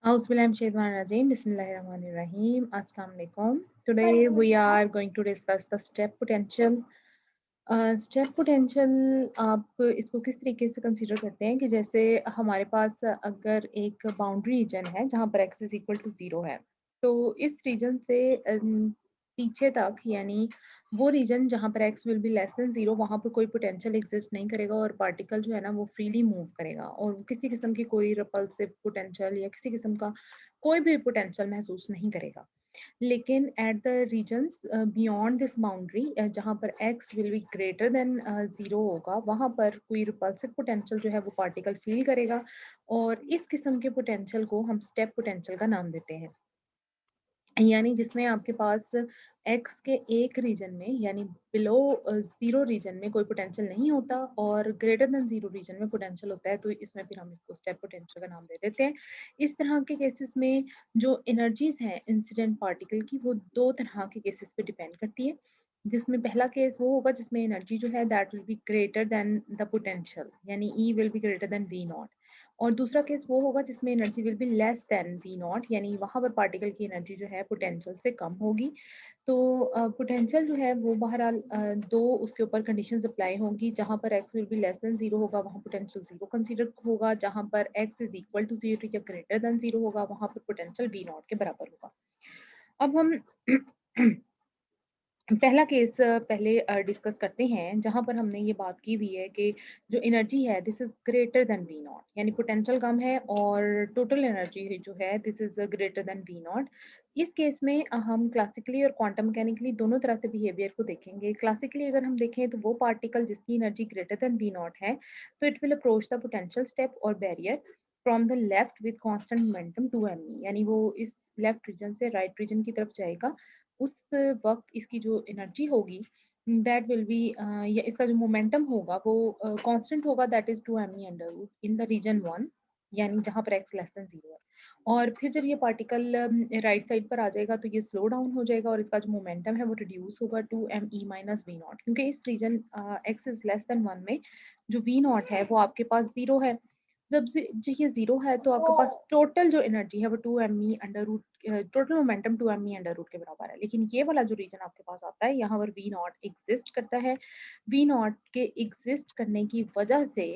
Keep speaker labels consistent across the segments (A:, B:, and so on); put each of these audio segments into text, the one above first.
A: Auzubillahiminash-shaytanir-rajeem. Bismillahirrahmanirrahim. Assalamu alaikum. Today we are going to discuss the step potential. Step potential आप इसको किस तरीके से कंसीडर करते हैं कि जैसे हमारे पास अगर एक बाउंड्री रीजन है जहाँ पर x इज इक्वल टू 0 है, तो इस रीजन से पीछे तक यानी वो रीजन जहाँ पर x will be less then 0 वहाँ पर कोई पोटेंशियल एग्जिस्ट नहीं करेगा और पार्टिकल जो है ना वो फ्रीली मूव करेगा और वो किसी किस्म की कोई रिपल्सिव पोटेंशियल या किसी किस्म का कोई भी पोटेंशियल महसूस नहीं करेगा। लेकिन at the regions beyond this boundary जहाँ पर x will be greater than 0 होगा, वहाँ पर कोई रिपल्सिव पोटेंशियल जो है वो पार्टिकल फील करेगा और इस किस्म के पोटेंशियल को हम स्टेप पोटेंशियल का नाम देते हैं। यानी जिसमें आपके पास x के एक रीजन में यानी बिलो 0 रीजन में कोई पोटेंशियल नहीं होता और ग्रेटर देन 0 रीजन में पोटेंशियल होता है, तो इसमें फिर हम इसको स्टेप पोटेंशियल का नाम दे देते हैं। इस तरह के केसेस में जो एनर्जीज़ हैं इंसिडेंट पार्टिकल की वो 2 तरह के केसेस पे डिपेंड करती है। जिसमें पहला केस वो होगा जिसमें एनर्जी जो है that will be greater than the potential यानी E will be greater than V naught. और दूसरा केस वो होगा जिसमें energy will be less than we naught यानी वहाँ पर पार्टिकल की एनर्जी जो है पोटेंशियल से कम होगी। तो पोटेंशियल जो है वो बहरहाल 2 उसके ऊपर कंडीशंस अप्लाई होंगी। जहाँ पर x will be less then 0 होगा वहाँ पोटेंशियल 0 कंसीडर होगा, जहाँ पर x इज़ इक्वल टू 0 या ग्रेटर देन 0 होगा वहाँ पर पोटेंशियल v नॉट के बराबर होगा। अब हम पहला केस पहले डिस्कस करते हैं जहाँ पर हमने ये बात की हुई है कि जो एनर्जी है this is greater than we naught यानी पोटेंशियल कम है और टोटल एनर्जी जो है this is greater than we naught. इस केस में हम क्लासिकली और क्वांटम मैकेनिकली दोनों तरह से बिहेवियर को देखेंगे। क्लासिकली अगर हम देखें तो वो पार्टिकल जिसकी energy greater than we not है तो it will approach the potential step और barrier from the left with constant momentum 2 यानी वो इस लेफ्ट रीजन से राइट रीजन की तरफ जाएगा। उस वक़्त इसकी जो एनर्जी होगी दैट विल बी या इसका जो मोमेंटम होगा वो कांस्टेंट होगा that is 2 under root in the region 1 यानी जहाँ पर x लेस देन 0 है। और फिर जब ये पार्टिकल राइट साइड पर आ जाएगा तो ये स्लो डाउन हो जाएगा और इसका जो मोमेंटम है वो रिड्यूस होगा 2 माइनस वी नॉट क्योंकि इस region x is less than 1 में जो वी नॉट है वो आपके पास 0 है। जब से जो ये 0 है तो आपके पास टोटल जो एनर्जी है वो 2 under root total momentum 2 under root के बराबर है। लेकिन ये वाला जो रीजन आपके पास आता है यहाँ पर वी नॉट एग्जिस्ट करता है। वी नॉट के एग्जिस्ट करने की वजह से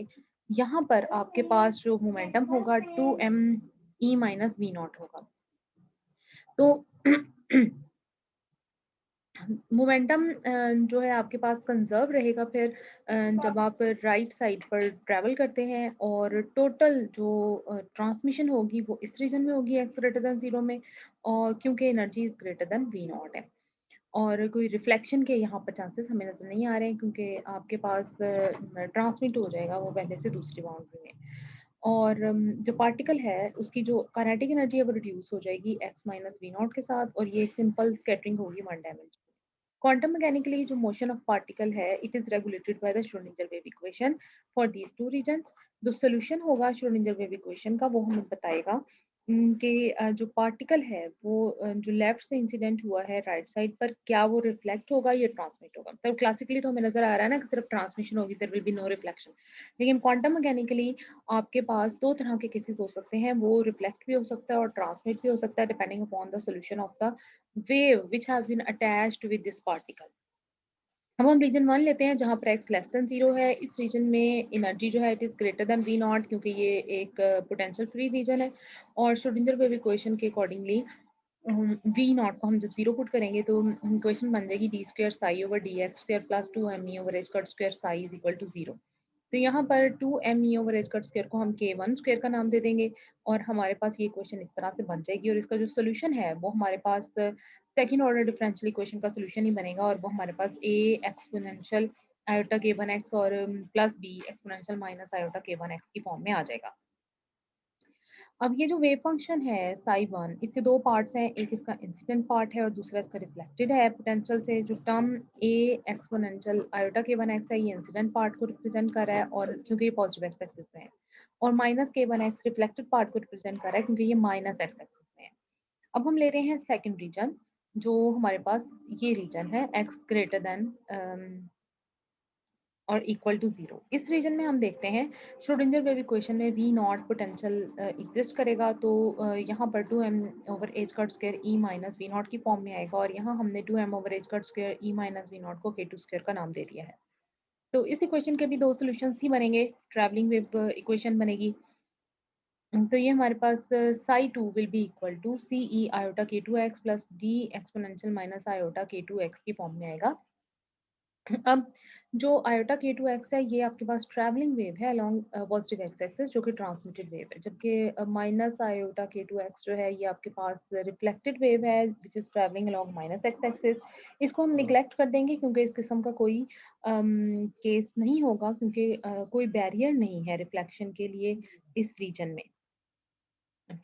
A: यहाँ पर आपके पास जो मोमेंटम होगा 2 माइनस वी नॉट होगा। तो मोमेंटम जो है आपके पास कंज़र्व रहेगा फिर जब आप राइट साइड पर ट्रैवल करते हैं और टोटल जो ट्रांसमिशन होगी वो इस रीजन में होगी एक्स ग्रेटर देन 0 में और क्योंकि energy is greater than we not है। और कोई रिफ्लेक्शन के यहाँ पर चांसेस हमें नज़र नहीं आ रहे हैं क्योंकि आपके पास ट्रांसमिट हो जाएगा वो पहले से दूसरी बाउंड्री में। और जो पार्टिकल है उसकी जो काइनेटिक एनर्जी है वो रिड्यूस हो जाएगी एक्स माइनस वी नॉट के साथ और ये सिंपल स्कैटरिंग होगी वन डायमेंशन। क्वांटम मैकेनिकली जो मोशन ऑफ पार्टिकल है it is regulated by the Schrodinger wave equation for these two reasons. जो सोल्यूशन होगा श्रोडिंगर वेव इक्वेशन का वो हमें बताएगा कि जो पार्टिकल है वो जो लेफ्ट से इंसिडेंट हुआ है राइट साइड पर क्या वो रिफ्लेक्ट होगा या ट्रांसमिट होगा। तो क्लासिकली तो हमें नजर आ रहा है ना कि सिर्फ ट्रांसमिशन होगी, there will be no reflection. लेकिन क्वांटम मैकेनिकली आपके पास दो तरह के केसेस हो सकते हैं, वो रिफ्लेक्ट भी हो सकता है और ट्रांसमिट भी हो सकता है depending upon the solution of the wave which has been attached with this particle। अब हम रीजन 1 लेते हैं जहाँ पर x लेस देन 0 है। इस रीजन में एनर्जी जो है it is greater than we naught क्योंकि ये एक पोटेंशियल फ्री रीजन है और श्रोडिंगर वेव इक्वेशन के अकॉर्डिंगली वी नॉट को हम जब 0 पुट करेंगे तो इक्वेशन बन जाएगी d square psi over d x square plus 2 over h cut square psi is equal to 0। तो यहाँ पर 2 ओवर एच कट स्क्वायर को हम k1 स्क्वायर का नाम दे देंगे और हमारे पास ये इक्वेशन इस तरह से बन जाएगी और इसका जो सोल्यूशन है वो हमारे पास सेकंड ऑर्डर डिफरेंशियल इक्वेशन का सोल्यूशन ही बनेगा और वो हमारे पास a exponential iota k1 x और plus b exponential minus iota k1 x की फॉर्म में आ जाएगा। अब ये जो वेव फंक्शन है साई वन इसके दो पार्ट्स हैं, एक इसका इंसिडेंट पार्ट है और दूसरा इसका रिफ्लेक्टेड है पोटेंशियल से। जो टर्म ए exponential iota k one x है ये इंसिडेंट पार्ट को रिप्रेजेंट कर रहा है और क्योंकि ये पॉजिटिव एक्स एक्सिस में है और minus k one x reflected part को रिप्रेजेंट कर रहा है क्योंकि ये माइनस एक्स एक्सिस में है। अब हम ले रहे हैं सेकेंड रीजन जो हमारे पास ये रीजन है एक्स ग्रेटर देन और इक्वल टू 0। इस रीजन में हम देखते हैं श्रोडिंगर वेव इक्वेशन में वी नॉट पोटेंशियल एग्जिस्ट करेगा, तो यहाँ पर 2m over h cut square E minus we naught की फॉर्म में आएगा, और यहाँ हमने 2m over h cut square E minus we naught को k2 स्क्वायर का नाम दे दिया है। तो इस इक्वेशन के भी दो सॉल्यूशंस ही बनेंगे, ट्रैवलिंग वेव इक्वेशन बनेगी। तो ये हमारे पास psi two will be equal to c e iota k two x plus d exponential minus iota k two x की फॉर्म में आएगा। अब जो आयोटा के टू एक्स है ये आपके पास ट्रैवलिंग वेव है अलॉन्ग पॉजिटिव एक्स एक्सिस, जो कि ट्रांसमिटेड वेव है, जबकि minus iota k two x जो है ये आपके पास रिफ्लेक्टेड वेव है which is travelling along minus x axis. इसको हम निगलेक्ट कर देंगे क्योंकि इस किस्म का कोई केस नहीं होगा, क्योंकि कोई बैरियर नहीं है रिफ्लेक्शन के लिए इस रीजन में।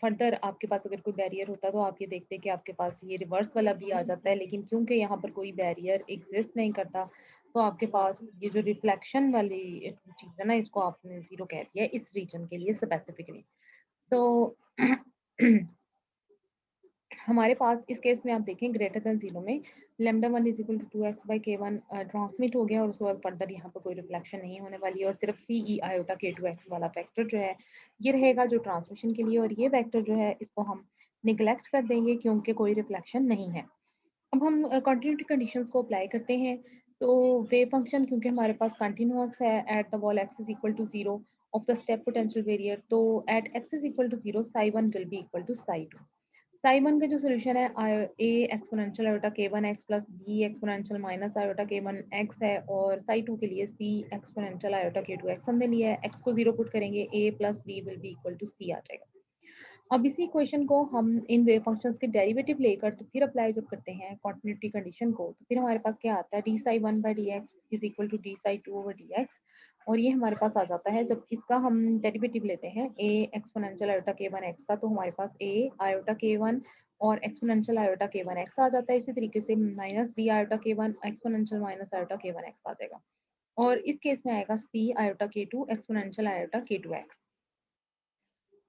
A: फर्दर आपके पास अगर कोई बैरियर होता तो आप ये देखते कि आपके पास ये रिवर्स वाला भी आ जाता है, लेकिन क्योंकि यहाँ पर कोई बैरियर एग्जिस्ट नहीं करता तो आपके पास ये जो रिफ्लेक्शन वाली चीज़ है ना, इसको आपने जीरो कह दिया है इस रीजन के लिए स्पेसिफिकली। तो हमारे पास इस केस में आप देखें ग्रेटर देन जीरो में lambda one is equal to two x by k one transmit हो गया, और उसके बाद फर्दर यहाँ पर कोई रिफ्लेक्शन नहीं होने वाली है, और सिर्फ सी e iota k two x वाला फैक्टर जो है ये रहेगा जो ट्रांसमिशन के लिए, और ये फैक्टर जो है इसको हम निगलेक्ट कर देंगे क्योंकि कोई रिफ्लेक्शन नहीं है। अब हम कंटिन्यूटी कंडीशंस को अप्लाई करते हैं। तो वेव फंक्शन क्योंकि हमारे पास कंटिन्यूअस है at the wall x is equal to zero of the step potential barrier, तो at x is equal to zero psi one will be equal to psi two. Psi one का जो solution है a exponential iota k one x plus b exponential minus iota k one x है, और psi two के लिए c exponential iota k two x हमने लिया है। एक्स को जीरो पुट करेंगे a plus b will be equal to c आ जाएगा। अब इसी इक्वेशन को हम इन वेव फंक्शंस के डेरिवेटिव लेकर तो फिर अप्लाई जब करते हैं कॉन्टिन्यूटी कंडीशन को, तो फिर हमारे पास क्या आता है d psi one by d x is equal to d psi two over d x, और ये हमारे पास आ जाता है जब इसका हम डेरिवेटिव लेते हैं ए exponential iota k one x का, तो हमारे पास ए आयोटा के वन और exponential iota k one x आ जाता है। इसी तरीके से minus B iota k one exponential minus iota k one x आ जाएगा, और इस केस में आएगा सी iota k two exponential iota k two x.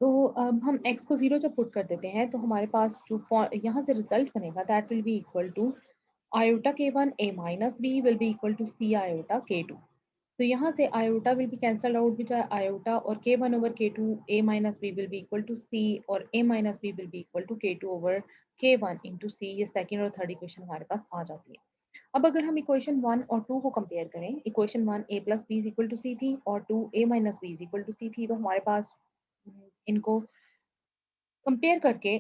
A: तो अब हम x को 0 जब पुट कर देते हैं तो हमारे पास जो यहाँ से रिजल्ट बनेगा that will be equal to iota k one a minus b will be equal to c iota k two. तो यहाँ से iota will be cancelled out which iota, और k one over k two a minus b will be equal to c, और a minus b will be equal to k two over k one into c. ये second और third equation हमारे पास आ जाती है। अब अगर हम इक्वेशन वन और टू को कंपेयर करें, equation one a plus b is equal to c थी और two a minus b is equal to c थी, तो हमारे पास इनको कंपेयर करके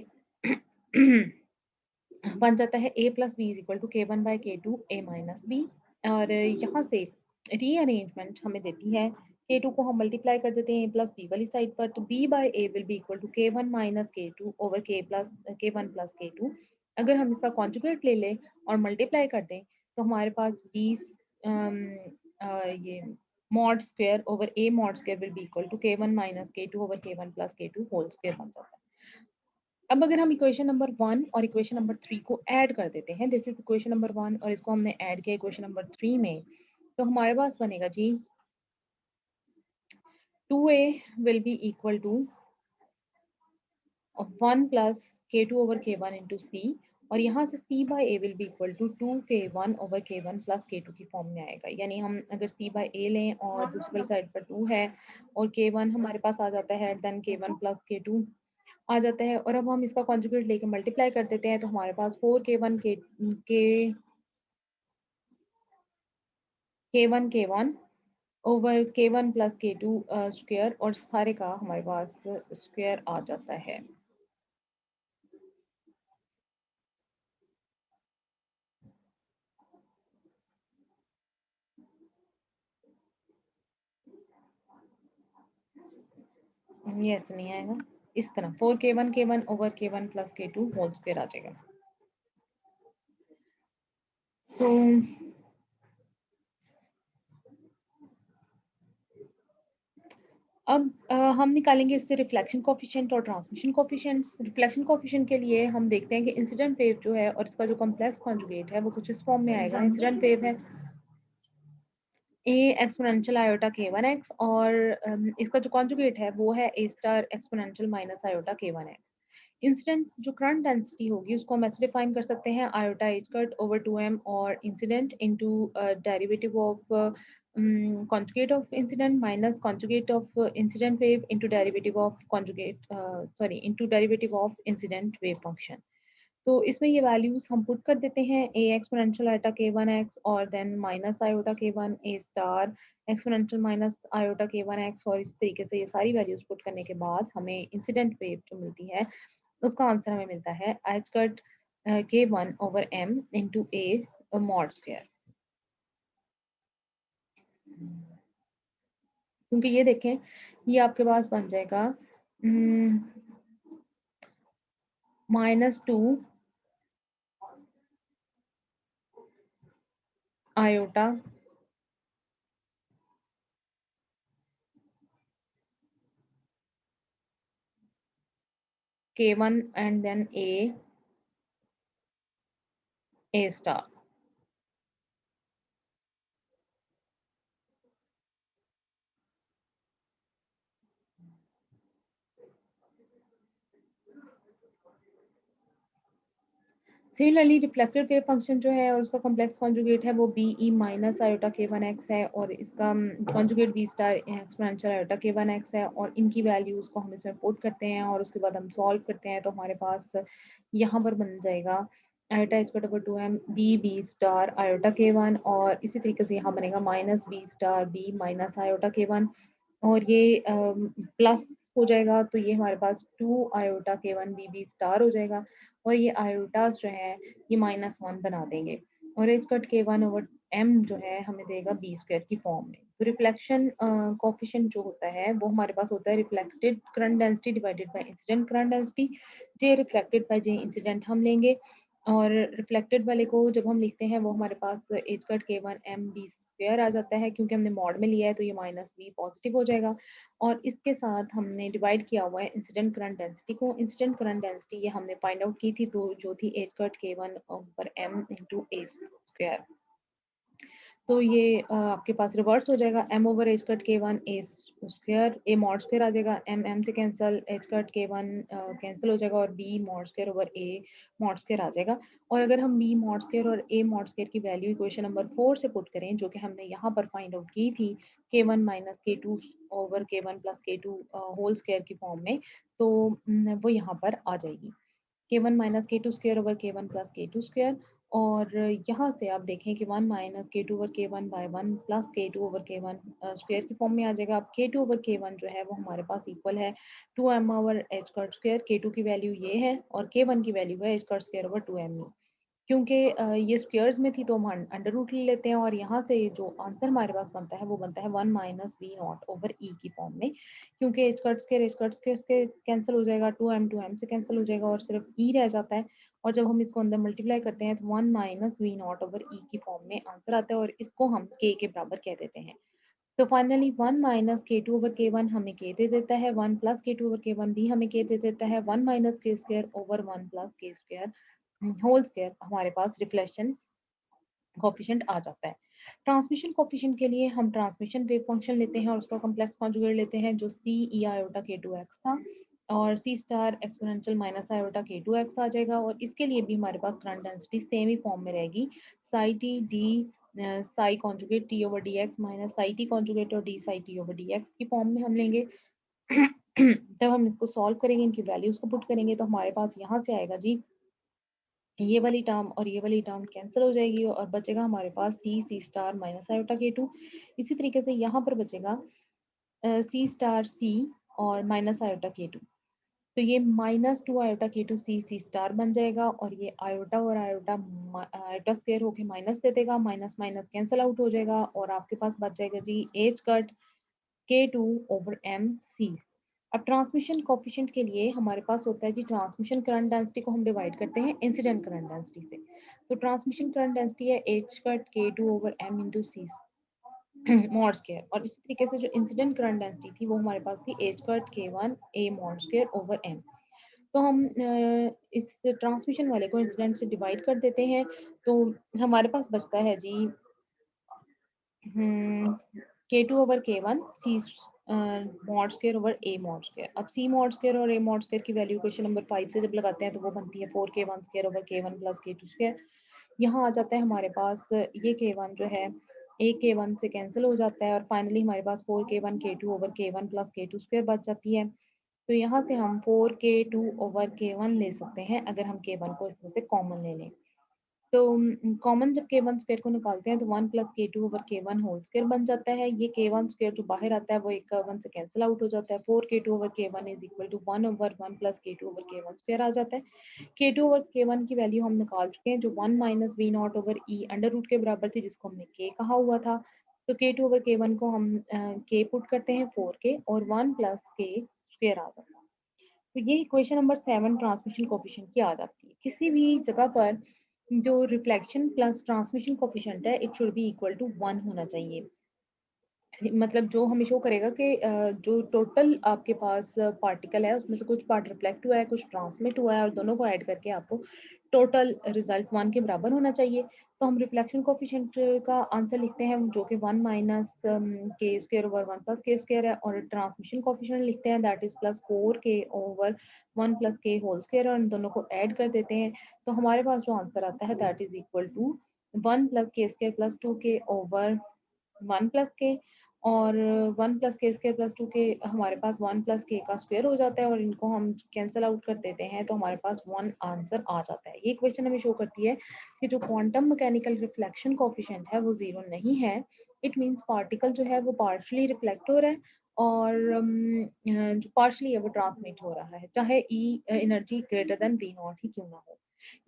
A: बन जाता है a plus b is equal to k one by k two a minus b, और यहाँ से रीअरेंजमेंट हमें देती है के टू को हम मल्टीप्लाई कर देते हैं a प्लस बी वाली साइड पर, तो b by a will be equal to k one minus k two over k one plus k two. अगर हम इसका कॉन्जुगेट ले लें और मल्टीप्लाई कर दें तो हमारे पास ये mod square over a mod square will be equal to k one minus k two over k one plus k two whole square बन जाता है। अब अगर हम इक्वेशन नंबर वन और इक्वेशन नंबर थ्री को ऐड कर देते हैं, this is equation number one और इसको हमने ऐड किया इक्वेशन नंबर थ्री में, तो हमारे पास बनेगा जी 2a will be equal to 1 plus k two over k one into c, और यहाँ से c by a will be equal to 2k1 over k1 plus k2 की फॉर्म में आएगा। यानी हम अगर c बाई ए लें और दूसरी साइड पर 2 है और k1 हमारे पास आ जाता है, देन k1 प्लस k2 आ जाता है, और अब हम इसका कॉन्जुगेट लेके मल्टीप्लाई कर देते हैं तो हमारे पास 4k1 k1 over k1 plus k2 square, और सारे का हमारे पास स्क्वायर आ जाता है। ये ऐसे नहीं आएगा, इस तरह 4k1 over k1 plus k2 whole square आ जाएगा। तो अब हम निकालेंगे इससे रिफ्लेक्शन कोफिशिएंट और ट्रांसमिशन कोफिशिएंट्स। रिफ्लेक्शन कोफिशिएंट के लिए हम देखते हैं कि इंसिडेंट वेव जो है और इसका जो कॉम्प्लेक्स कॉन्जुगेट है वो कुछ इस फॉर्म में आएगा। इंसिडेंट वेव है a exponential iota k one x, और इसका जो कॉन्जुगेट है वो है ए star exponential minus iota k one x. Incident जो करंट डेंसिटी होगी उसको हम ऐसे डिफाइन कर सकते हैं iota H cut over 2m और incident into derivative of conjugate of incident minus conjugate of incident wave into derivative of into derivative of incident wave function. तो इसमें ये वैल्यूज हम पुट कर देते हैं ए exponential iota k one x और then minus iota k one ए star exponential minus iota k one x, और इस तरीके से ये सारी वैल्यूज पुट करने के बाद हमें इंसिडेंट वेव जो मिलती है उसका आंसर हमें मिलता है h cut k one over m into a mod square. क्योंकि ये देखें ये आपके पास बन जाएगा -2 iota K1 and then A star. Similarly reflected wave function जो है और उसका कॉम्प्लेक्स कॉन्जुगेट है वो b e minus iota k one x है, और इसका conjugate b star exponential iota k one x है, और इनकी वैल्यूज को हम इसमें पुट करते हैं और उसके बाद हम सॉल्व करते हैं तो हमारे पास यहाँ पर बन जाएगा आयोटा एच बटा two m b b star iota k one, और इसी तरीके से यहाँ बनेगा minus b star b minus iota k one, और ये प्लस हो जाएगा तो ये हमारे पास two iota k one b b star हो जाएगा, और ये आयोटास जो है ये -1 बना देंगे, और H cut k one over M जो है हमें देगा बी स्क्वायर की फॉर्म में। तो रिफ्लेक्शन कोफिशिएंट जो होता है वो हमारे पास होता है reflected current density divided bye incident current density. J reflected by J incident हम लेंगे, और रिफ्लेक्टेड वाले को जब हम लिखते हैं वो हमारे पास H cut k one M B square आ जाता है, क्योंकि हमने मॉड में लिया है तो ये -b पॉजिटिव हो जाएगा, और इसके साथ हमने डिवाइड किया हुआ है इंसिडेंट करंट डेंसिटी को। इंसिडेंट करंट डेंसिटी ये हमने फाइंड आउट की थी तो जो थी H cut k one over m into a square. तो ये आपके पास रिवर्स हो जाएगा M over h cut k one ए स्क्वायर ए मॉड स्क्वायर आ जाएगा, एम एम से cancel H cut k one cancel हो जाएगा और बी मॉड स्क्वायर ओवर ए मॉड स्क्वायर आ जाएगा। और अगर हम बी मॉड स्क्वायर और ए मॉड स्क्वायर की वैल्यू इक्वेशन नंबर 4 से पुट करें जो कि हमने यहाँ पर फाइंड आउट की थी के one minus k two over k one plus k two whole square की फॉर्म में, तो वो यहाँ पर आ जाएगी के one minus k two square over k one plus k two square, और यहाँ से आप देखें कि one minus k two over k one by one plus k two over k one square की फॉर्म में आ जाएगा। अब के टू ओवर के वन जो है वो हमारे पास इक्वल है to m over h cut square, k two की वैल्यू ये है और के वन की वैल्यू है h cut square over two m. क्योंकि ये स्क्वायर्स में थी तो हम अंडर रूट ले लेते हैं, और यहाँ से जो आंसर हमारे पास बनता है वो बनता है one minus we not over e की फॉर्म में, क्योंकि एच कट स्क्वायर से कैंसिल हो जाएगा, टू एम से कैंसिल हो जाएगा और सिर्फ ई रह जाता है, और जब हम इसको अंदर मल्टीप्लाई करते हैं तो one minus we not over e की फॉर्म में आंसर आता है, और इसको हम के बराबर कह देते हैं। तो finally one minus k two over k one हमें के दे देता है, one plus k two over k one भी हमें के दे देता है, वन माइनस के स्क्वायर ओवर वन प्लस के स्क्वायर होल स्क्वायर हमारे पास रिफ्लेक्शन कोफिशिएंट आ जाता है। ट्रांसमिशन कोफिशिएंट के लिए हम ट्रांसमिशन वेव फंक्शन लेते हैं और उसका कॉम्प्लेक्स कॉन्जुगेट लेते हैं जो c e iota k two x था, और c star exponential minus iota k two x आ जाएगा, और इसके लिए भी हमारे पास करंट डेंसिटी सेम ही फॉर्म में रहेगी psi t d psi conjugate t over d x minus psi t conjugate और d psi t over d x की फॉर्म में हम लेंगे। जब हम इसको सॉल्व करेंगे इनकी वैल्यूज को पुट करेंगे तो हमारे पास यहाँ से आएगा जी ये वाली टर्म और ये वाली टर्म कैंसिल हो जाएगी और बचेगा हमारे पास सी सी star minus iota k to. इसी तरीके से यहाँ पर बचेगा सी स्टार सी और माइनस आयोटा के टू, तो ये -2 आयोटा के टू सी सी स्टार बन जाएगा, और ये आयोटा और आयोटा आयोटा स्क्वायर होके माइनस दे देगा, माइनस माइनस कैंसिल आउट हो जाएगा और आपके पास बच जाएगा जी H cut k two over M C. अब ट्रांसमिशन कोफिशिएंट के लिए हमारे पास होता है जी ट्रांसमिशन करंट डेंसिटी को हम डिवाइड करते हैं इंसिडेंट करंट डेंसिटी से, तो ट्रांसमिशन करंट डेंसिटी है h cut k two over m into c mod square, और इसी तरीके से जो इंसिडेंट करंट डेंसिटी थी वो हमारे पास थी एच कट के वन ए मॉड स्क्वायर ओवर एम। तो हम इस ट्रांसमिशन वाले को इंसिडेंट से डिवाइड कर देते हैं, तो हमारे पास बचता है जी के टू ओवर के वन सी मॉड स्क्वायर ओवर ए मॉड स्क्वायर। अब सी मॉड स्क्वायर और ए मॉड स्क्वायर की वैल्यू क्वेश्चन नंबर 5 से जब लगाते हैं तो वो बनती है 4k1 square over k one plus k two square. यहाँ आ जाता है हमारे पास ये के वन जो है ए के वन से कैंसिल हो जाता है और फाइनली हमारे पास 4k1 plus k two square बच जाती है। तो यहाँ से हम 4k2/k1 ले सकते हैं अगर हम k1 को इसमें से कॉमन ले लें। तो कॉमन जब k1 स्क्वायर को निकालते हैं तो 1 + k2/k1 होल स्क्वायर बन जाता है। ये k1 स्क्वायर जो बाहर आता है वो एक वन से कैंसिल आउट हो जाता है। 4k2/k1 is equal to 1/1 + k2/k1 square आ जाता है। k2/k1 की वैल्यू हम निकाल चुके हैं जो 1 minus we not over e under root के बराबर थी जिसको हमने k कहा हुआ था। तो k2/k1 को हम k पुट करते हैं 4k और 1 + k स्क्वायर आ जाता है। तो ये इक्वेशन नंबर 7 ट्रांसमिशन कोफिशिएंट की आ जाती है। किसी भी जगह पर जो रिफ्लेक्शन प्लस ट्रांसमिशन कोफिशिएंट है it should be equal to 1 होना चाहिए। मतलब जो हमें शो करेगा कि जो टोटल आपके पास पार्टिकल है उसमें से कुछ पार्ट रिफ्लेक्ट हुआ है कुछ ट्रांसमिट हुआ है और दोनों को ऐड करके आपको टोटल रिजल्ट 1 के बराबर होना चाहिए। तो हम रिफ्लेक्शन कोफिशिएंट का आंसर लिखते हैं जो कि 1 माइनस के स्क्वायर ओवर 1 प्लस के स्क्वायर है और ट्रांसमिशन कोफिशिएंट लिखते हैं that is plus 4k over 1 plus के होल स्क्वायर और इन दोनों को ऐड कर देते हैं। तो हमारे पास जो आंसर आता है that is equal to 1 + k square plus 2k over 1 + k और 1 + k स्क्वायर प्लस 2k हमारे पास 1 + k का स्क्वायर हो जाता है और इनको हम कैंसिल आउट कर देते हैं तो हमारे पास 1 आंसर आ जाता है। ये इक्वेशन हमें शो करती है कि जो क्वांटम मैकेनिकल रिफ्लेक्शन कोफिशिएंट है वो ज़ीरो नहीं है। इट मीन्स पार्टिकल जो है वो पार्शियली रिफ्लेक्ट हो रहा है और जो पार्शियली है वो ट्रांसमिट हो रहा है चाहे e energy greater than we naught ही क्यों ना हो।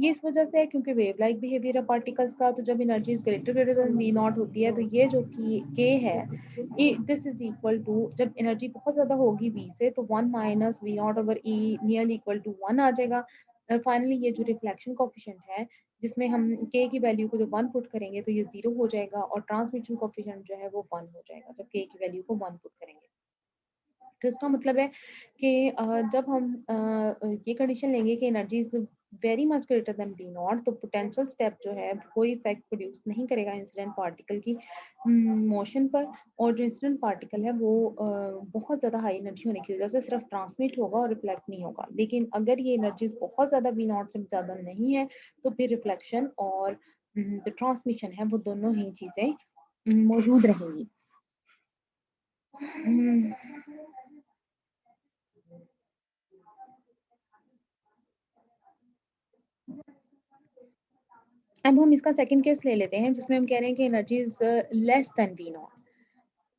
A: ये इस वजह से है क्योंकि वेव लाइक बिहेवियर है पार्टिकल्स का। तो जब energy is greater than we naught होती है तो ये जो कि के है दिस इज इक्वल टू जब एनर्जी बहुत ज्यादा होगी वी से तो 1 minus we not over e near equal to 1 आ जाएगा। फाइनली ये जो रिफ्लेक्शन कोफिशिएंट है जिसमें हम के की वैल्यू को जब 1 पुट करेंगे तो ये 0 हो जाएगा और ट्रांसमिशन कोफिशिएंट जो है वो 1 हो जाएगा जब के की वैल्यू को 1 पुट करेंगे। तो इसका मतलब है कि जब हम ये कंडीशन लेंगे कि energy is very much greater than we naught तो पोटेंशियल स्टेप जो है कोई इफेक्ट प्रोड्यूस नहीं करेगा इंसिडेंट पार्टिकल की मोशन पर। और जो इंसिडेंट पार्टिकल है वो बहुत ज़्यादा हाई एनर्जी होने की वजह से सिर्फ ट्रांसमिट होगा और रिफ्लेक्ट नहीं होगा। लेकिन अगर ये एनर्जीज बहुत ज़्यादा वी नॉट से ज़्यादा नहीं है तो फिर रिफ्लेक्शन और जो ट्रांसमिशन है वो दोनों ही चीज़ें मौजूद रहेंगी। हम्म, अब हम इसका सेकंड केस ले लेते हैं जिसमें हम कह रहे हैं कि energy is less than we naught.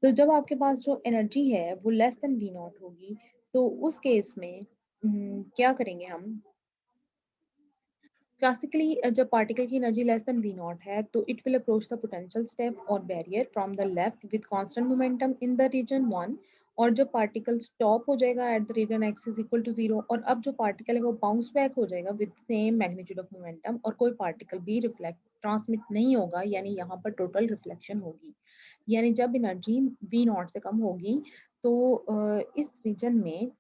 A: तो जब आपके पास जो एनर्जी है वो लेस देन वी नॉट होगी तो उस केस में क्या करेंगे हम क्लासिकली जब पार्टिकल की energy less than we not है तो it will approach the potential step और barrier from the left with constant momentum in the region 1 और जब पार्टिकल स्टॉप हो जाएगा at the region x is equal to 0 और अब जो पार्टिकल है वो बाउंस बैक हो जाएगा with same magnitude of momentum और कोई पार्टिकल भी रिफ्लेक्ट ट्रांसमिट नहीं होगा यानी यहाँ पर टोटल रिफ्लेक्शन होगी। यानी जब एनर्जी वी नॉट से कम होगी तो इस रीजन में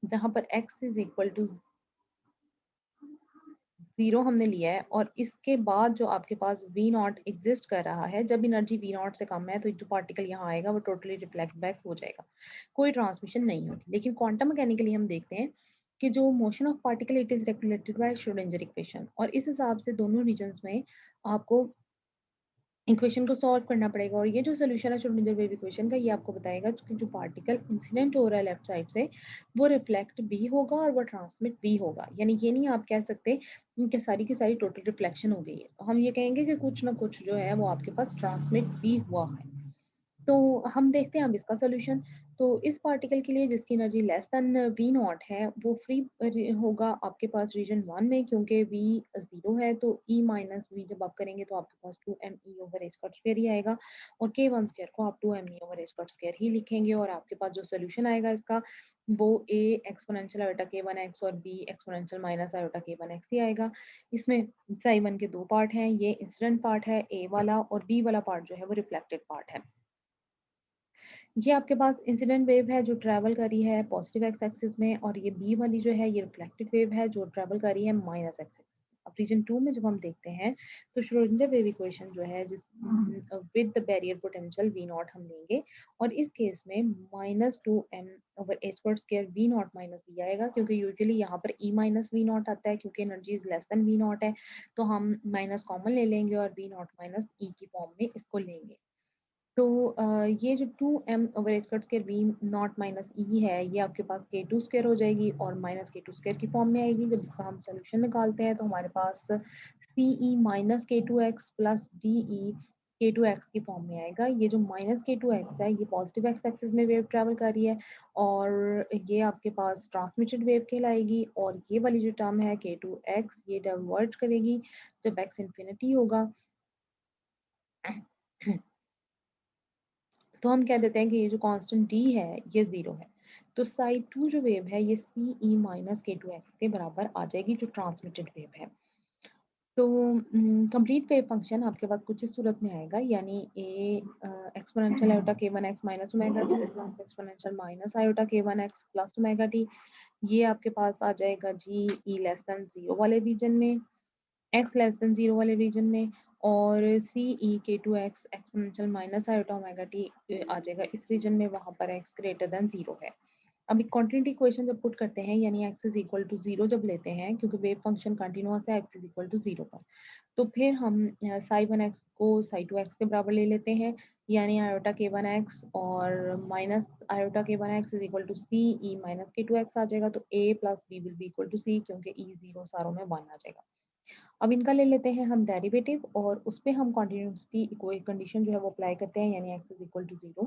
A: जहाँ पर x इज इक्वल टू 0 हमने लिया है और इसके बाद जो आपके पास वी नॉट एग्जिस्ट कर रहा है जब एनर्जी वी नॉट से कम है तो जो पार्टिकल यहाँ आएगा वो टोटली रिफ्लेक्ट बैक हो जाएगा। कोई ट्रांसमिशन नहीं होगी। लेकिन क्वांटम मैकेनिकली हम देखते हैं कि जो motion of particle it is regulated by Schrodinger equation और इस हिसाब से दोनों रीजन्स में आपको इक्वेशन को सॉल्व करना पड़ेगा। और ये जो सोल्यूशन है श्रोडिंगर वेव इक्वेशन का ये आपको बताएगा कि जो पार्टिकल इंसिडेंट हो रहा है लेफ्ट साइड से वो रिफ्लेक्ट भी होगा और वो ट्रांसमिट भी होगा। यानी ये नहीं आप कह सकते कि सारी की सारी टोटल रिफ्लेक्शन हो गई है। तो हम ये कहेंगे कि कुछ ना कुछ जो है वो आपके पास ट्रांसमिट भी हुआ है। तो हम देखते हैं अब इसका सॉल्यूशन। तो इस पार्टिकल के लिए जिसकी energy less than we not है वो फ्री होगा आपके पास रीजन 1 में क्योंकि वी 0 है तो ई माइनस वी जब आप करेंगे तो आपके पास 2 me over h cut square ही आएगा और के वन स्क्वायर को आप 2 me over h cut square ही लिखेंगे और आपके पास जो सोल्यूशन आएगा इसका वो a exponential iota k one x और b exponential minus iota k one x ही आएगा। इसमें साई वन के दो पार्ट हैं, ये इंसिडेंट पार्ट है ए वाला और बी वाला पार्ट जो है वो रिफ्लेक्टेड पार्ट है। ये आपके पास इंसिडेंट वेव है जो ट्रैवल कर रही है पॉजिटिव एक्स एक्सिस में और ये बी वाली जो है ये रिफ्लेक्टेड वेव है जो ट्रैवल कर रही है माइनस एक्स एक्सिस। अब रीजन 2 में जब हम देखते हैं तो श्रोडिंगर वेव इक्वेशन जो है जिस with the barrier potential v naught हम लेंगे और इस केस में -2m over h word square v not minus v आएगा क्योंकि यूजुअली यहाँ पर ई माइनस वी नॉट आता है क्योंकि energy is less than we not है। तो हम माइनस कॉमन ले लेंगे और वी नॉट माइनस ई की फॉर्म में इसको लेंगे। तो ये जो 2m over h cut square v not minus e है, ये आपके पास के टू स्क्वायर हो जाएगी और माइनस के टू स्क्वायर की फॉर्म में आएगी। जब इसका हम सोल्यूशन निकालते हैं तो हमारे पास c e minus k two x plus d e k two x की फॉर्म में आएगा। ये जो माइनस के टू एक्स है, ये पॉजिटिव एक्स एक्सिस में वेव ट्रैवल कर रही है और ये आपके पास ट्रांसमिटेड वेव कहलाएगी। और ये वाली जो टर्म है के टू एक्स, ये डाइवर्ज करेगी जब एक्स इन्फिनिटी होगा। तो हम कह देते हैं कि ये जो कांस्टेंट डी है ये 0 है। तो साइड टू जो वेव है ये सी e minus k two x के बराबर आ जाएगी, जो ट्रांसमिटेड वेव है। तो कंप्लीट वेव फंक्शन आपके पास कुछ इस सूरत में आएगा, यानी a exponential iota k one x minus omega t plus exponential minus iota k one x plus omega t. ये आपके पास आ जाएगा जी ई लेस देन 0 वाले रीजन में, एक्स लेस देन 0 वाले रीजन में, और c e k two x exponential minus iota omega t आ जाएगा इस रीजन में, वहां पर एक्स ग्रेटर देन 0 है। अभी कॉन्टिन्यूटी इक्वेशन जब पुट करते हैं, यानी एक्स इज इक्वल टू 0 जब लेते हैं, क्योंकि वेव फंक्शन कंटिन्यूअस है एक्स इज इक्वल टू 0 पर, तो फिर हम साई वन एक्स को साई टू एक्स के बराबर ले लेते हैं, यानी आयोटा के वन एक्स और minus iota k one x is equal to c e minus k two x आ जाएगा। तो a plus b will be equal to c, क्योंकि ई जीरो सारों में वन आ जाएगा। अब इनका ले लेते हैं हम डेरिवेटिव और उस पे हम कॉन्टिन्यूटी इक्वल कंडीशन जो है वो अप्लाई करते हैं, यानी एक्स इज इक्वल टू 0।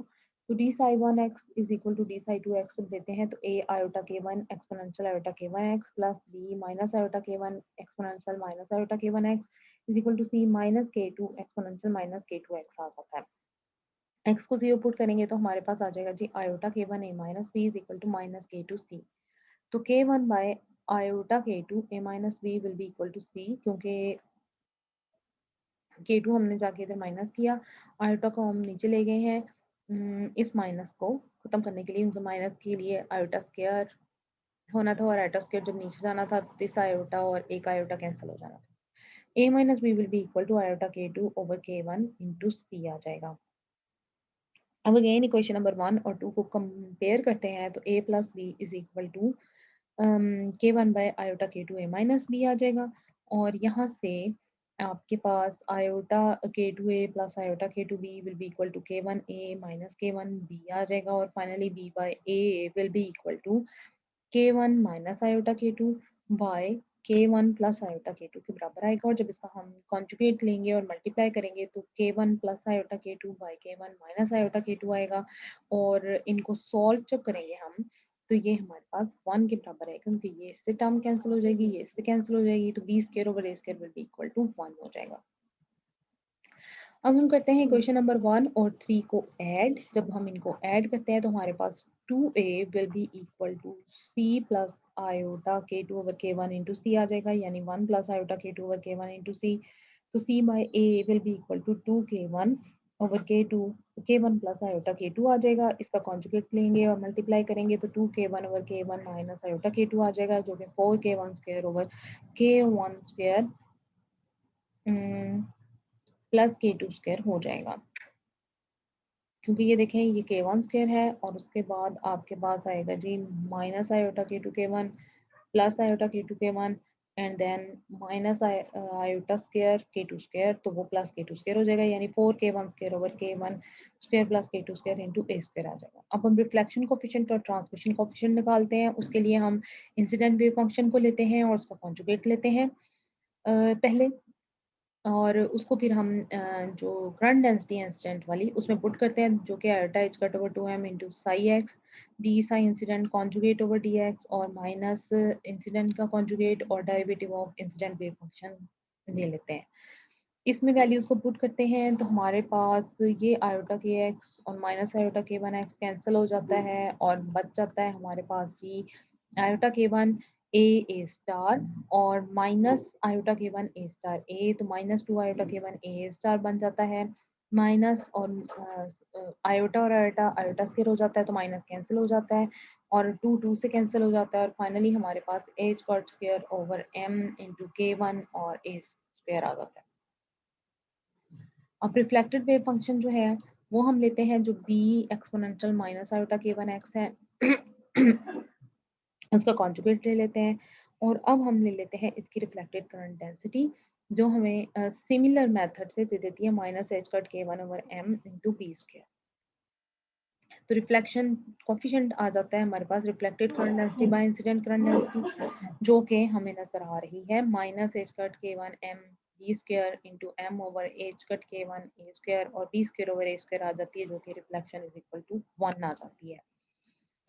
A: तो d psi one x is equal to d psi two x देते हैं, तो a iota k one exponential iota k one x plus b minus iota k one exponential minus iota k one x is equal to c minus k two exponential minus k two x आ जाता है। X को 0 put करेंगे तो हमारे पास आ जाएगा जी iota k one a minus b is equal to minus k two c. तो k one by iota k two a minus b will be equal to c, क्योंकि के टू हमने जाके इधर माइनस किया, आयोटा को हम नीचे ले गए हैं। इस माइनस को खत्म करने के लिए, उनके माइनस के लिए आयोटा स्क्वायर होना था और आयोटा स्क्वायर जब नीचे जाना था तो इस आयोटा और एक आयोटा कैंसिल हो जाना था। A minus b will be equal to iota k two over k one into c आ जाएगा। अब अगेन इक्वेशन नंबर 1 और 2 को कंपेयर करते हैं, तो a plus b is equal to k one by iota k two a minus b आ जाएगा। और यहाँ से आपके पास iota k two a plus iota k two b will be equal to k one a minus k one b आ जाएगा। और finally b by a will be equal to k one minus iota k two by k one plus iota k two के बराबर आएगा। और जब इसका हम कॉन्जुगेट लेंगे और मल्टीप्लाई करेंगे तो k one plus iota k two by k one minus iota k to आएगा। और इनको सॉल्व जब करेंगे हम, तो ये हमारे पास वन के बराबर आएगा, क्योंकि ये इससे टर्म कैंसिल हो जाएगी, ये इससे कैंसिल हो जाएगी, तो b square over a square will be equal to one हो जाएगा। अब हम करते हैं क्वेश्चन नंबर 1 और 3 को ऐड। जब हम इनको ऐड करते हैं तो हमारे पास 2a will be equal to c plus iota k two over k one into c आ जाएगा, यानी 1 plus iota k two over k one into c. तो c by a will be equal to 2k1 over k one plus iota k two आ जाएगा। इसका conjugate लेंगे और multiply करेंगे तो 2k1 over k one minus iota k two आ जाएगा, जो कि 4k1 square over k one square plus k two square हो जाएगा। क्योंकि ये देखें ये के वन स्क्वायर है और उसके बाद आपके पास आएगा जी minus iota k two k one plus iota k two k one and then minus iota square k two square, तो वो प्लस के टू स्क्वायर हो जाएगा, यानी 4k1 square over k one square plus k two square into a square आ जाएगा। अब हम reflection coefficient और ट्रांसमिशन कोफिशिएंट निकालते हैं। उसके लिए हम इंसिडेंट वेव फंक्शन को लेते हैं और उसका कॉन्जुगेट लेते हैं पहले, और उसको फिर हम जो करंट डेंसिटी है इंसिडेंट वाली उसमें पुट करते हैं, जो कि iota H cut over 2m into Sai x D Sai incident conjugate over d x और माइनस इंसिडेंट का कॉन्जुगेट और derivative of incident wave function ले लेते हैं। इसमें वैल्यूज को पुट करते हैं तो हमारे पास ये आयोटा के एक्स और minus iota k one x cancel हो जाता है और बच जाता है हमारे पास जी आयोटा के वन ए स्टार और माइनस आयोटा के वन ए स्टार ए, तो minus two iota k one ए स्टार बन जाता है। माइनस और आयोटा और आयोटा आयोटा स्क्वायर हो जाता है तो माइनस कैंसिल हो जाता है और टू टू से कैंसिल हो जाता है और फाइनली हमारे पास ए स्क्वायर ओवर एम इंटू के वन और ए स्क्वायर आ जाता है। अब रिफ्लेक्टेड वेव फंक्शन जो है वो हम लेते हैं जो B exponential minus iota k one x है उसका कॉन्जुगेट ले लेते हैं और अब हम ले लेते हैं इसकी रिफ्लेक्टेड करंट डेंसिटी, जो हमें सिमिलर मेथड से दे देती है माइनस एच कट के 1/m इंटू पी स्क्वायर। तो रिफ्लेक्शन कोफिशिएंट आ जाता है हमारे पास reflected current density by incident current density, जो कि हमें नजर आ रही है minus H cut k 1m b square into m over h cut k 1 a square और b square over a square आ जाती है, जो कि रिफ्लेक्शन इज इक्वल टू 1 आ जाती है।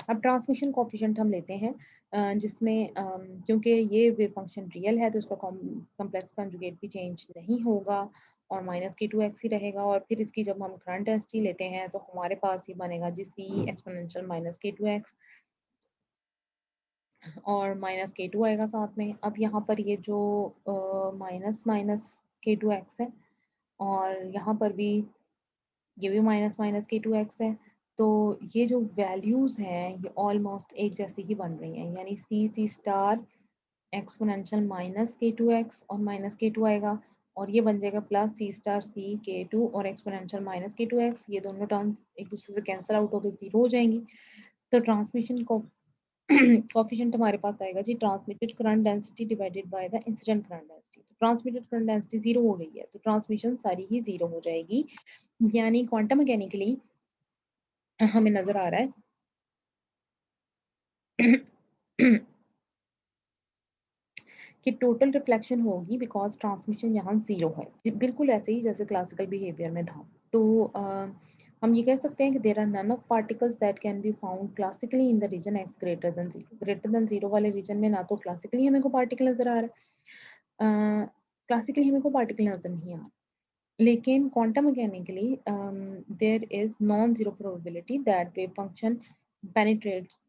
A: अब ट्रांसमिशन कोफिशिएंट हम लेते हैं जिसमें क्योंकि ये वेव फंक्शन रियल है तो इसका कॉम्प्लेक्स कंजुगेट भी चेंज नहीं होगा और माइनस के 2x ही रहेगा, और फिर इसकी जब हम करंट डेंसिटी लेते हैं तो हमारे पास ये बनेगा जी सी एक्सपोनेंशियल माइनस के 2x और माइनस के 2 आएगा साथ में। अब यहाँ पर ये जो माइनस माइनस के 2x है और यहाँ पर भी ये भी माइनस माइनस के 2x है, तो ये जो वैल्यूज हैं ये ऑलमोस्ट एक जैसी ही बन रही हैं, यानी सी star exponential minus k 2x और माइनस के 2 आएगा और ये बन जाएगा प्लस सी स्टार सी के 2 और एक्सपोनेंशियल माइनस के 2x। ये दोनों टर्म्स एक दूसरे से कैंसिल आउट होकर जीरो हो जाएंगी। तो ट्रांसमिशन को कोफिशिएंट हमारे पास आएगा जी transmitted current density divided by the incident current density. तो ट्रांसमिटेड करंट डेंसिटी जीरो हो गई है तो ट्रांसमिशन सारी ही जीरो हो जाएगी, यानी क्वांटम मैकेनिकली हमें नजर आ रहा है कि टोटल रिफ्लेक्शन होगी बिकॉज ट्रांसमिशन यहाँ जीरो है, बिल्कुल ऐसे ही जैसे क्लासिकल बिहेवियर में था। तो हम ये कह सकते हैं कि there are none of particles that can be found classically in the region x greater than zero वाले रीजन में ना तो क्लासिकली हमें को पार्टिकल नजर आ रहा है, क्लासिकली हमें को पार्टिकल नजर नहीं आ रहा, लेकिन quantum mechanically there is non zero probability that wave function penetrates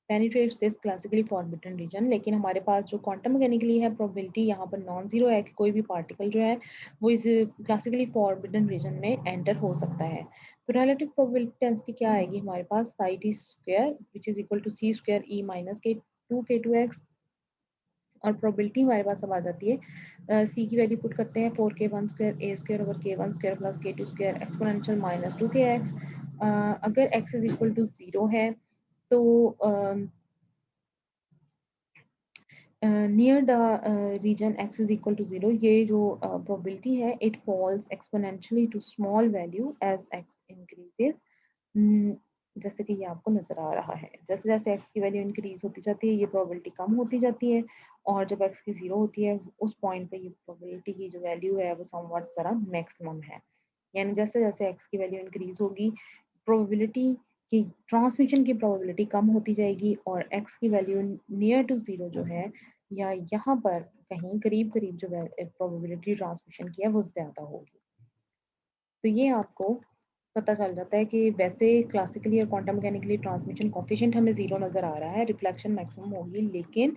A: penetrates this classically forbidden region. लेकिन हमारे पास जो क्वांटम मैकेनिकली है प्रोबेबिलिटी यहाँ पर नॉन जीरो है कि कोई भी पार्टिकल जो है वो इस क्लासिकली फॉरबिडन रीजन में एंटर हो सकता है। तो रिलेटिव प्रोबेबिलिटी डेंसिटी क्या आएगी हमारे पास psi t square which is equal to c square E minus k 2x और प्रोबेबिलिटी हमारे पास अब आ जाती है सी की वैल्यू पुट करते हैं 4k1 square a square over k1 square plus k2 square exponential minus 2kx। अगर x is equal to zero है तो near the region x is equal to zero ये जो प्रोबेबिलिटी है it falls exponentially to small value as x increases. जैसे कि ये आपको नजर आ रहा है जैसे जैसे x की वैल्यू इंक्रीज होती जाती है ये प्रोबेबिलिटी कम होती जाती है और जब x की जीरो होती है उस पॉइंट पे ये प्रोबेबिलिटी की जो वैल्यू है वो समवट ज़रा मैक्सिमम है। यानी जैसे जैसे x की वैल्यू इंक्रीज होगी प्रोबेबिलिटी की ट्रांसमिशन की प्रोबेबिलिटी कम होती जाएगी और x की वैल्यू नियर टू जीरो जो है या यहाँ पर कहीं करीब करीब जो प्रोबेबिलिटी ट्रांसमिशन की है वो ज़्यादा होगी। तो ये आपको पता चल जाता है कि वैसे क्लासिकली और क्वांटम मैकेनिकली ट्रांसमिशन कोफिशिएंट हमें जीरो नज़र आ रहा है, रिफ्लेक्शन मैक्सिमम होगी, लेकिन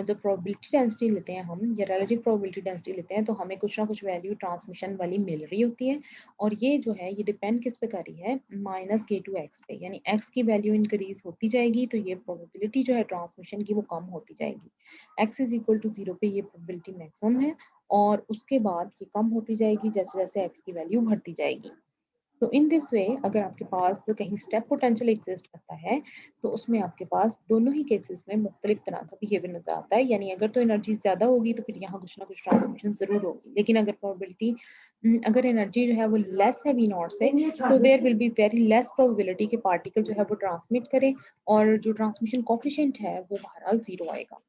A: जब प्रोबेबिलिटी डेंसिटी लेते हैं हम या रिलेटिव प्रोबेबिलिटी डेंसिटी लेते हैं तो हमें कुछ ना कुछ वैल्यू ट्रांसमिशन वाली मिल रही होती है और ये जो है ये डिपेंड किस पे कर रही है माइनस के 2x पे, यानी x की वैल्यू इंक्रीज होती जाएगी तो ये प्रोबेबिलिटी जो है ट्रांसमिशन की वो कम होती जाएगी। x is equal to zero पे ये प्रोबेबिलिटी मैक्सिमम है और उसके बाद ये कम होती जाएगी जैसे जैसे x की वैल्यू बढ़ती जाएगी। तो इन दिस वे अगर आपके पास तो कहीं स्टेप पोटेंशियल एग्जिस्ट करता है तो उसमें आपके पास दोनों ही केसेस में मुख्तलिफ तरह का बिहेवियर नजर आता है, यानी अगर तो एनर्जी ज़्यादा होगी तो फिर यहाँ कुछ ना कुछ ट्रांसमिशन ज़रूर होगी, लेकिन अगर प्रोबेबिलिटी अगर एनर्जी जो है वो लेस है वी नॉट से तो there will be very less probability कि पार्टिकल जो है वो ट्रांसमिट करे और जो ट्रांसमिशन कोफिशिएंट है वो बहरहाल जीरो आएगा।